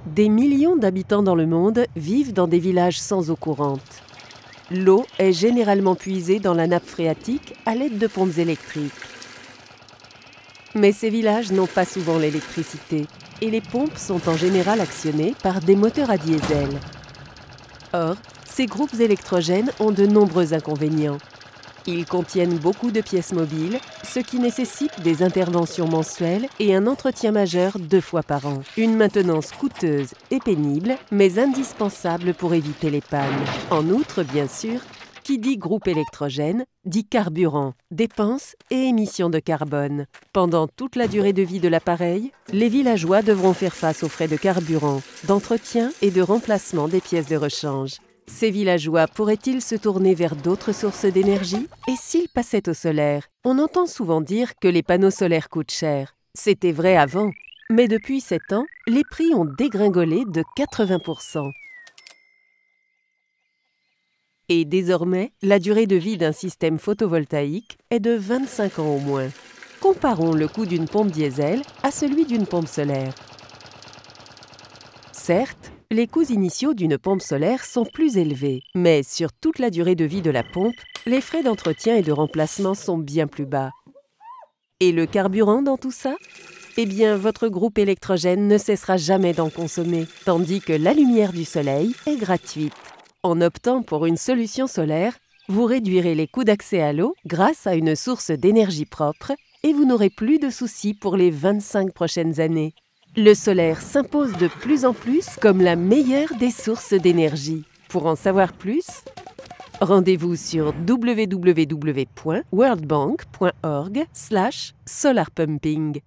Des millions d'habitants dans le monde vivent dans des villages sans eau courante. L'eau est généralement puisée dans la nappe phréatique à l'aide de pompes électriques. Mais ces villages n'ont pas souvent l'électricité et les pompes sont en général actionnées par des moteurs à diesel. Or, ces groupes électrogènes ont de nombreux inconvénients. Ils contiennent beaucoup de pièces mobiles, ce qui nécessite des interventions mensuelles et un entretien majeur 2 fois par an. Une maintenance coûteuse et pénible, mais indispensable pour éviter les pannes. En outre, bien sûr, qui dit groupe électrogène, dit carburant, dépenses et émissions de carbone. Pendant toute la durée de vie de l'appareil, les villageois devront faire face aux frais de carburant, d'entretien et de remplacement des pièces de rechange. Ces villageois pourraient-ils se tourner vers d'autres sources d'énergie? Et s'ils passaient au solaire? On entend souvent dire que les panneaux solaires coûtent cher. C'était vrai avant, mais depuis 7 ans, les prix ont dégringolé de 80%. Et désormais, la durée de vie d'un système photovoltaïque est de 25 ans au moins. Comparons le coût d'une pompe diesel à celui d'une pompe solaire. Certes, les coûts initiaux d'une pompe solaire sont plus élevés, mais sur toute la durée de vie de la pompe, les frais d'entretien et de remplacement sont bien plus bas. Et le carburant dans tout ça? Eh bien, votre groupe électrogène ne cessera jamais d'en consommer, tandis que la lumière du soleil est gratuite. En optant pour une solution solaire, vous réduirez les coûts d'accès à l'eau grâce à une source d'énergie propre et vous n'aurez plus de soucis pour les 25 prochaines années. Le solaire s'impose de plus en plus comme la meilleure des sources d'énergie. Pour en savoir plus, rendez-vous sur www.worldbank.org/solarpumping.